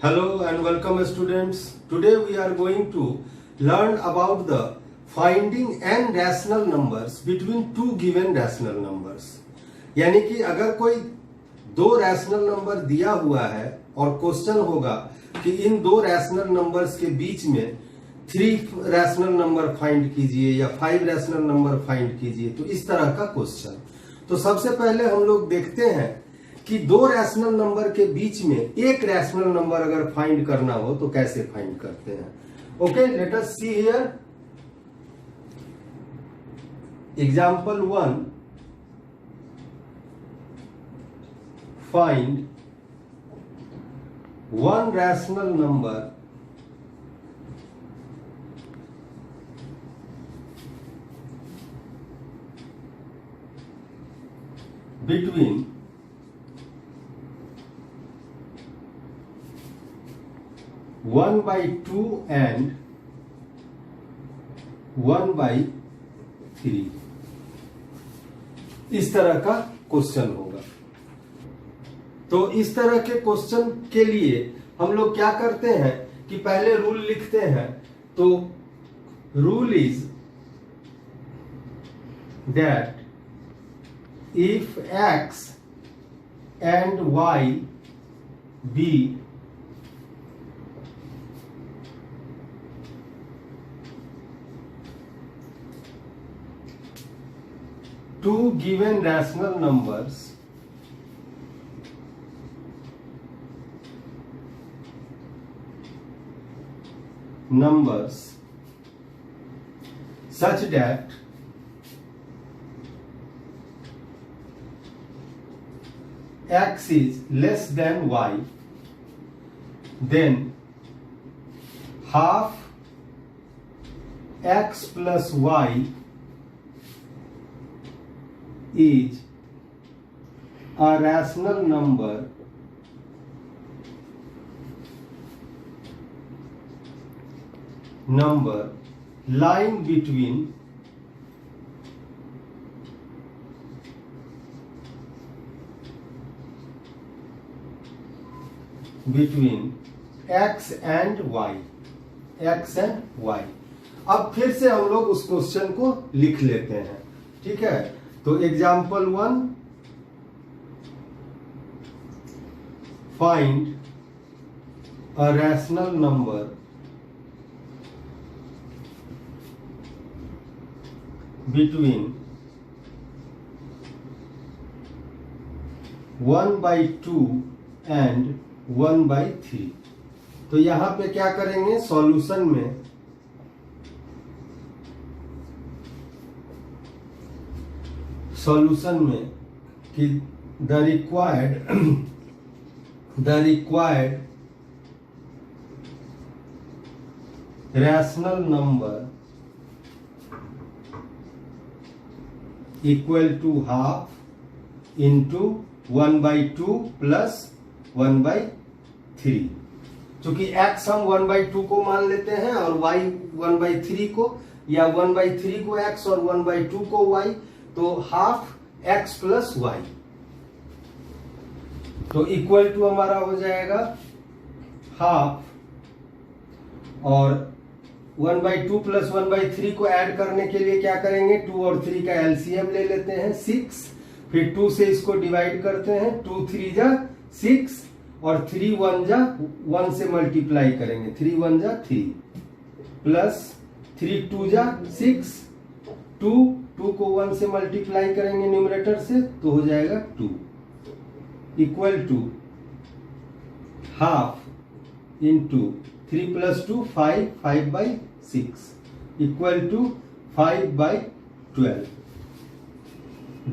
Hello and welcome students. Today we are going to learn about the finding n rational numbers between two given rational numbers. यानी कि अगर कोई दो rational number दिया हुआ है और क्वेश्चन होगा कि इन दो रैशनल नंबर्स के बीच में 3 रैशनल नंबर फाइंड कीजिए या 5 रैशनल नंबर फाइंड कीजिए, तो इस तरह का क्वेश्चन। तो सबसे पहले हम लोग देखते हैं कि दो रैशनल नंबर के बीच में एक रैशनल नंबर अगर फाइंड करना हो तो कैसे फाइंड करते हैं। Okay, let us see here example 1। Find one rational number between 1/2 and 1/3। इस तरह का क्वेश्चन होगा। तो इस तरह के क्वेश्चन के लिए हम लोग क्या करते हैं कि पहले रूल लिखते हैं। तो rule is that if x and y be two given rational numbers such that x is less than y, then half x plus y is a rational number lying between x and y। अब फिर से हम लोग उस question को लिख लेते हैं, ठीक है। तो example 1, find a rational number between 1/2 and 1/3। तो यहां पे क्या करेंगे सॉल्यूशन में कि the required rational number equal to half into 1/2 plus 1/3। चूंकि x हम 1/2 को मान लेते हैं और y 1/3 को, या 1/3 को x और 1/2 को y, तो हाफ x प्लस y। तो इक्वल टू हमारा हो जाएगा हाफ, और 1/2 प्लस 1/3 को ऐड करने के लिए क्या करेंगे, 2 और 3 का एलसीएम ले लेते हैं 6, फिर 2 से इसको डिवाइड करते हैं, 2 3 जा 6 और 3 1 जा 1 से मल्टीप्लाई करेंगे, 3 1 जा 3 प्लस 3 2 जा 6, 2 को 1 से मल्टीप्लाई करेंगे न्यूमरेटर से, तो हो जाएगा 2 equal to half into 3 plus 2 5, 5/6 equal to 5/12।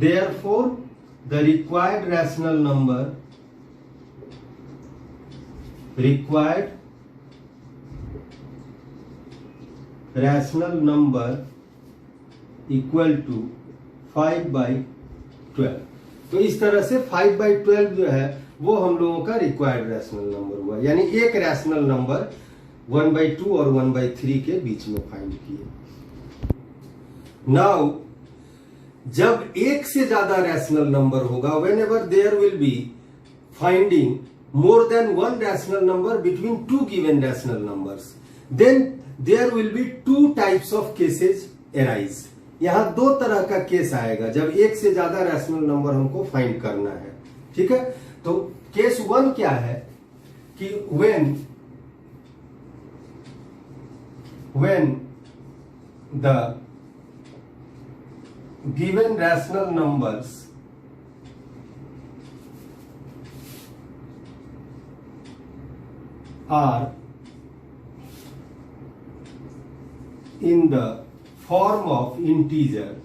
Therefore, the required rational number equal to 5/12। तो इस तरह से 5/12 जो है वो हम लोगों का रिक्वायर्ड रैशनल नंबर हुआ, यानी एक रैशनल नंबर 1/2 और 1/3 के बीच में फाइंड किए। नाउ जब एक से ज्यादा रैशनल नंबर होगा, whenever there will be finding more than one rational number between two given rational numbers, then there will be two types of cases arise. यहां दो तरह का केस आएगा जब एक से ज्यादा रैशनल नंबर हमको फाइंड करना है. ठीक है, तो केस 1 क्या है कि when the given rational numbers are in the form of integers,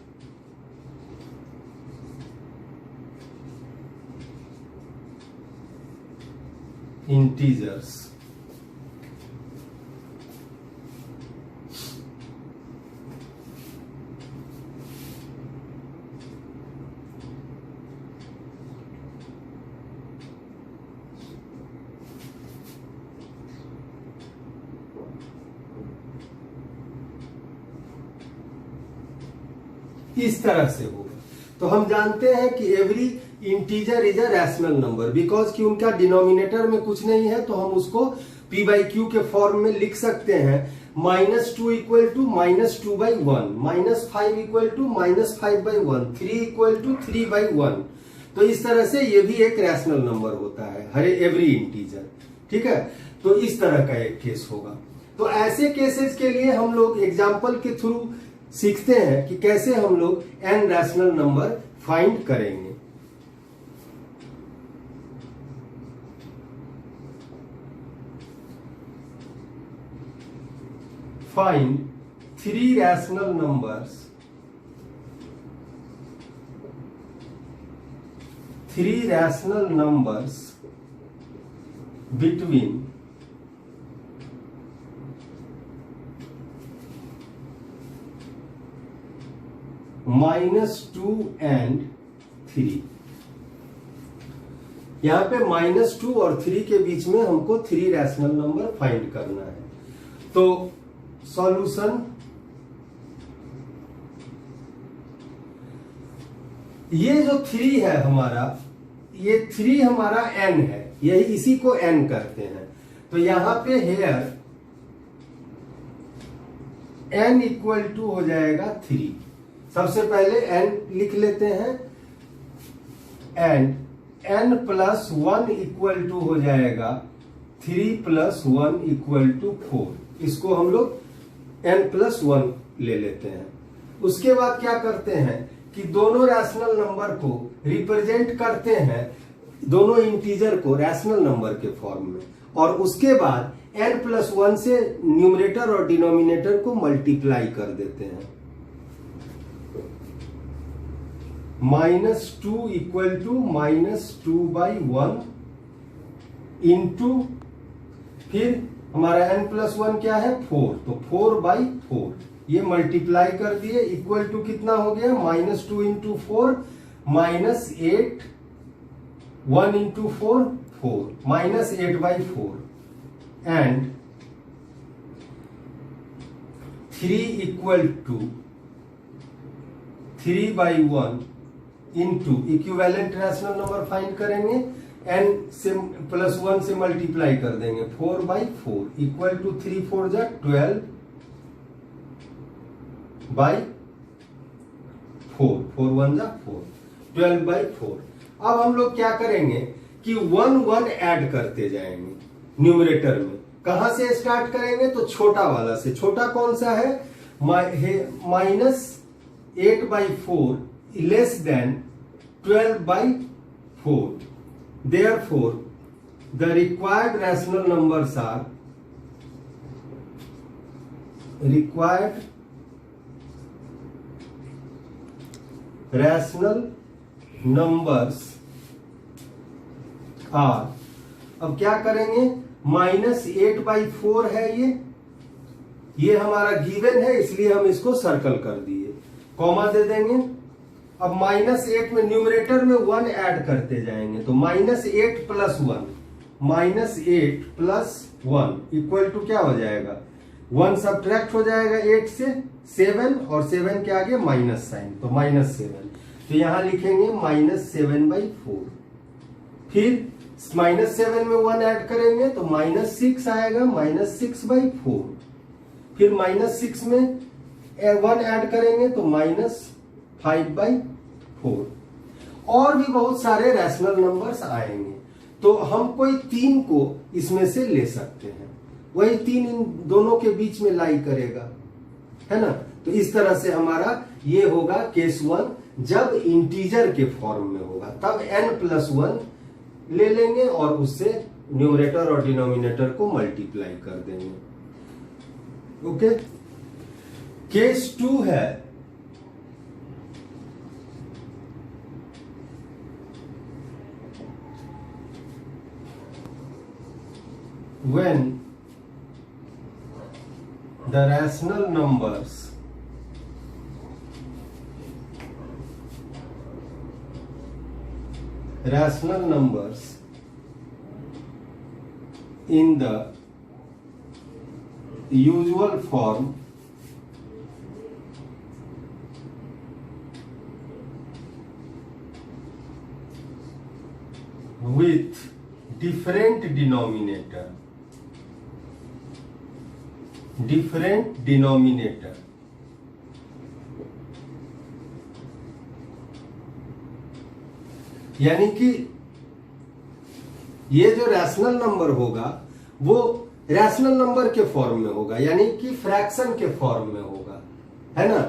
इस तरह से होगा. तो हम जानते हैं कि every integer is a rational number because कि उनका डिनोमिनेटर में कुछ नहीं है, तो हम उसको p बाई क्यू के फॉर्म में लिख सकते हैं. -2 equal to -2 by 1, -5 equal to -5 by 1, 3 equal to 3 by 1. तो इस तरह से ये भी एक रैशनल नंबर होता है हर एवरी इंटीजर. ठीक है, तो इस तरह का एक केस होगा. तो ऐसे केसेस के लिए हम लोग एग्जाम्पल के थ्रू सीखते हैं कि कैसे हम लोग n रैशनल नंबर फाइंड करेंगे. Find 3 rational numbers, 3 rational numbers between -2 and 3. यहां पे -2 और 3 के बीच में हमको 3 रैशनल नंबर फाइंड करना है. तो सॉल्यूशन, ये जो 3 है हमारा, ये 3 हमारा n है, यही इसी को n करते हैं. तो यहां पे हेयर n इक्वल टू हो जाएगा 3. सबसे पहले n लिख लेते हैं and n plus 1 equal to हो जाएगा 3 प्लस 1 इक्वल टू 4. इसको हम लोग n प्लस 1 ले लेते हैं. उसके बाद क्या करते हैं कि दोनों रैशनल नंबर को रिप्रेजेंट करते हैं, दोनों इंटीजर को रैशनल नंबर के फॉर्म में, और उसके बाद n प्लस 1 से न्यूमरेटर और डिनोमिनेटर को मल्टीप्लाई कर देते हैं. -2 इक्वल टू -2 बाई 1 इंटू, फिर हमारा n प्लस 1 क्या है 4, तो 4 बाई 4, ये मल्टीप्लाई कर दिए, इक्वल टू कितना हो गया -2 into 4 -8, 1 into 4 4, -8 by 4 and 3 equal to 3 by 1 into equivalent rational number find करेंगे, n से प्लस 1 से मल्टीप्लाई कर देंगे, 4 बाई 4 इक्वल टू 3 4 जा 12 बाई 4, 4 1 जा 4, 12 बाई 4. अब हम लोग क्या करेंगे कि 1 1 ऐड करते जाएंगे न्यूमरेटर में. कहां से स्टार्ट करेंगे, तो छोटा वाला से. छोटा कौन सा है, -8 by 4 less than 12 by 4. Therefore, the required rational numbers are अब क्या करेंगे, -8 बाई 4 है, ये हमारा गिवन है, इसलिए हम इसको सर्कल कर दिए, कॉमा दे देंगे. अब -8 में न्यूमरेटर में 1 ऐड करते जाएंगे, तो -8 प्लस 1, -8 प्लस 1 इक्वल टू क्या हो जाएगा, 1 सब्ट्रैक्ट हो जाएगा 8 से 7, और 7 के आगे माइनस साइन, तो -7. तो यहां लिखेंगे -7 बाई 4. फिर -7 में 1 ऐड करेंगे तो -6 आएगा, -6/4। फिर -6 में 1 ऐड करेंगे तो -5/4। और भी बहुत सारे रैशनल नंबर्स आएंगे, तो हम कोई 3 को इसमें से ले सकते हैं। वही 3 इन दोनों के बीच में लाई करेगा, है ना। तो इस तरह से हमारा ये होगा केस 1। जब इंटीजर के फॉर्म में होगा तब n+1 ले लेंगे और उससे न्यूमरेटर और डिनोमिनेटर को मल्टीप्लाई कर देंगे। ओके। केस 2 है when the rational numbers in the usual form with different denominator यानी कि ये जो रैशनल नंबर होगा वो रैशनल नंबर के फॉर्म में होगा, यानी कि फ्रैक्शन के फॉर्म में होगा, है ना।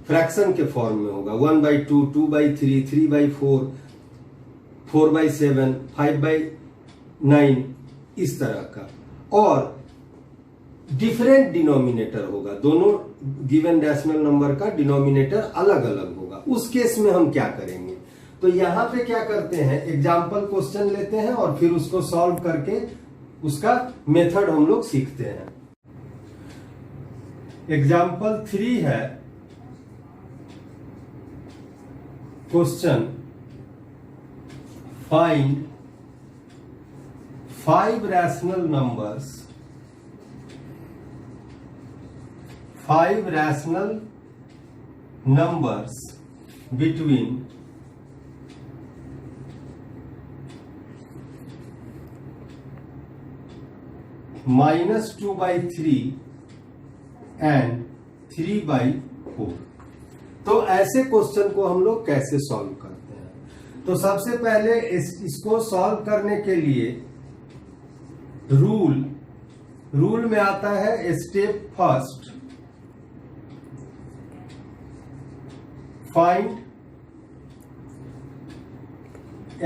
फ्रैक्शन के फॉर्म में होगा, 1/2, 2/3, 3/4, 4/7, 5/9 इस तरह का। और डिफरेंट डिनोमिनेटर होगा, दोनों गिवन रैशनल नंबर का डिनोमिनेटर अलग अलग होगा। उस केस में हम क्या करेंगे, तो यहां पे क्या करते हैं, एग्जाम्पल क्वेश्चन लेते हैं और फिर उसको सॉल्व करके उसका मेथड हम लोग सीखते हैं। एग्जाम्पल 3 है question find 5 rational numbers between -2/3 and 3/4। तो ऐसे क्वेश्चन को हम लोग कैसे सॉल्व करते हैं, तो सबसे पहले इसको सॉल्व करने के लिए रूल में आता है step first, find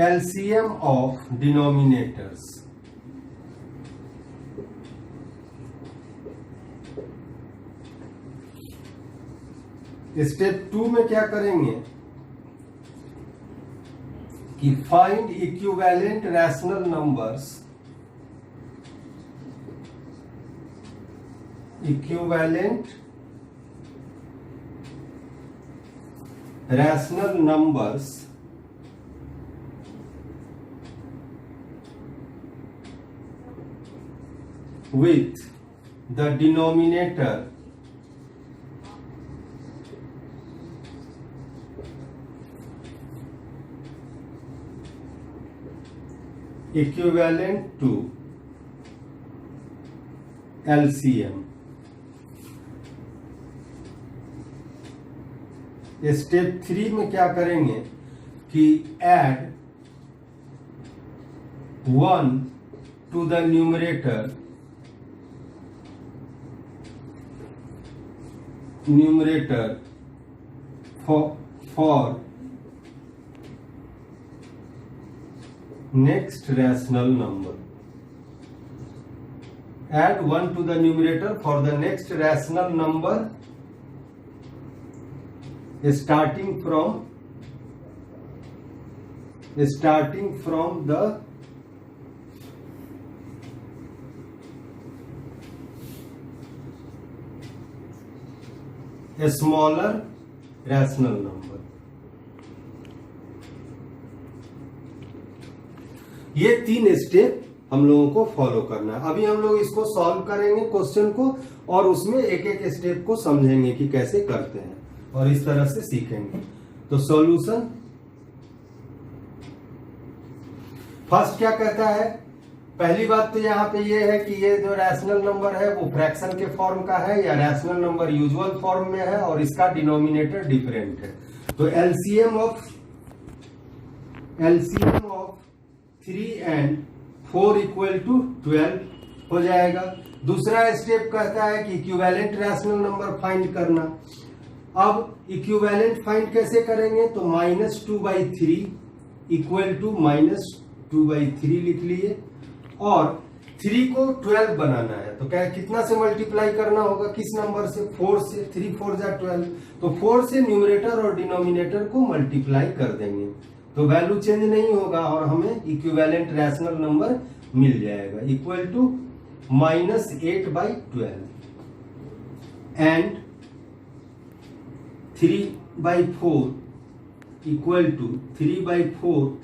LCM of denominators. Step 2 में क्या करेंगे कि find equivalent rational numbers with the denominator equivalent to LCM। Step 3 में क्या करेंगे कि add 1 to the numerator for next rational number। Add 1 to the numerator for the next rational number starting from the smaller rational number। ये 3 step हम लोगों को follow करना है। अभी हम लोग इसको सॉल्व करेंगे क्वेश्चन को और उसमें एक एक स्टेप को समझेंगे कि कैसे करते हैं और इस तरह से सीखेंगे। तो सॉल्यूशन, फर्स्ट क्या कहता है, पहली बात तो यहाँ पे ये है कि ये जो रैशनल नंबर है वो फ्रैक्शन के फॉर्म का है या रैशनल नंबर यूजुअल फॉर्म में है और इसका डिनोमिनेटर डिफरेंट है। तो LCM of 3 and 4 equal to 12 हो जाएगा। दूसरा स्टेप कहता है कि इक्विवेलेंट रैशनल नंबर फाइंड करना। अब इक्विवेलेंट फाइंड कैसे करेंगे, तो -2/3 इक्वल टू -2/3 लिख लिए और 3 को 12 बनाना है। तो क्या कितना से मल्टीप्लाई करना होगा, किस नंबर से, 4 से। 3 4 जा 12, तो 4 से न्यूमरेटर और डिनोमिनेटर को मल्टीप्लाई कर देंगे तो वैल्यू चेंज नहीं होगा और हमें इक्विवेलेंट रैशनल नंबर मिल जाएगा equal to -8/12 and 3/4 equal to 3/4।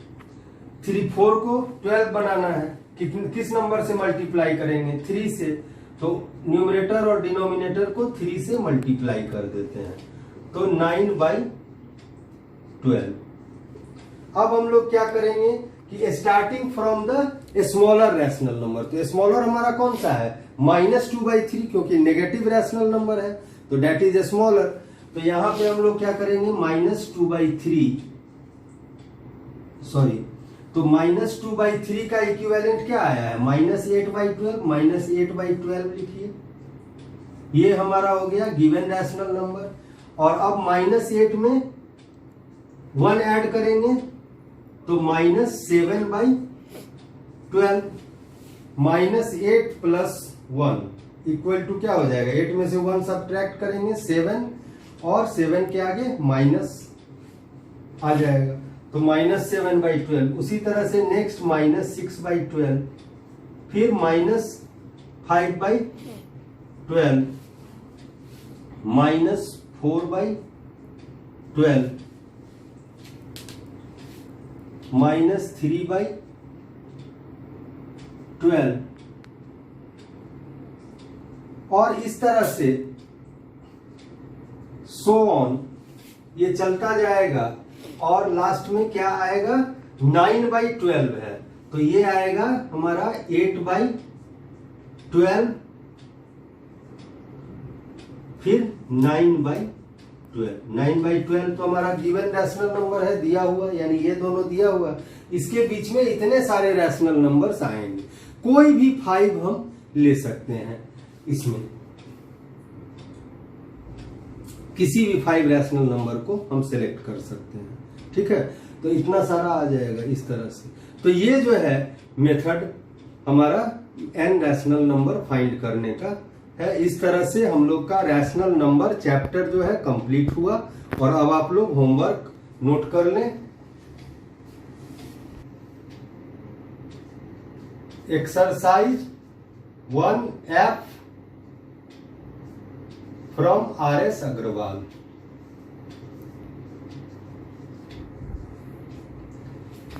4 को 12 बनाना है, किस नंबर से मल्टीप्लाई करेंगे, 3 से। तो न्यूमरेटर और डिनोमिनेटर को 3 से मल्टीप्लाई कर देते हैं तो 9/12। अब हम लोग क्या करेंगे कि starting from the smaller rational number, तो स्मॉलर हमारा कौन सा है, -2/3, क्योंकि नेगेटिव रैशनल नंबर है तो डेट इज स्मॉलर। तो यहां पे हम लोग क्या करेंगे, -2/3 तो -2/3 का इक्विवेलेंट क्या आया है, -8/12। -8/12 लिखिए, ये हमारा हो गया गिवन रैशनल नंबर। और अब -8 में 1 ऐड करेंगे तो -7/12। -8 + 1 इक्वल टू क्या हो जाएगा, 8 में से 1 सब्ट्रैक्ट करेंगे 7 और 7 के आगे माइनस आ जाएगा तो -7/12। उसी तरह से नेक्स्ट -6/12, फिर -5/12, -4/12, -3/12 और इस तरह से सो ऑन ये चलता जाएगा और लास्ट में क्या आएगा, 9/12 है तो ये आएगा हमारा 8/12, फिर 9/12। 9/12 तो हमारा गिवन रैशनल नंबर है, दिया हुआ, यानी ये दोनों दिया हुआ। इसके बीच में इतने सारे रैशनल नंबर्स आएंगे, कोई भी 5 हम ले सकते हैं, इसमें किसी भी 5 रैशनल नंबर को हम सिलेक्ट कर सकते हैं। ठीक है, तो इतना सारा आ जाएगा इस तरह से। तो ये जो है मेथड हमारा n रैशनल नंबर फाइंड करने का है। इस तरह से हम लोग का रैशनल नंबर चैप्टर जो है कंप्लीट हुआ। और अब आप लोग होमवर्क नोट कर लें। Exercise 1F from RS Agarwal.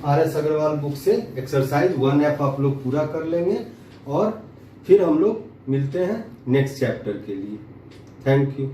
RS Agarwal book से एक्सरसाइज 1F आप लोग पूरा कर लेंगे और फिर हम लोग मिलते हैं नेक्स्ट चैप्टर के लिए। Thank you.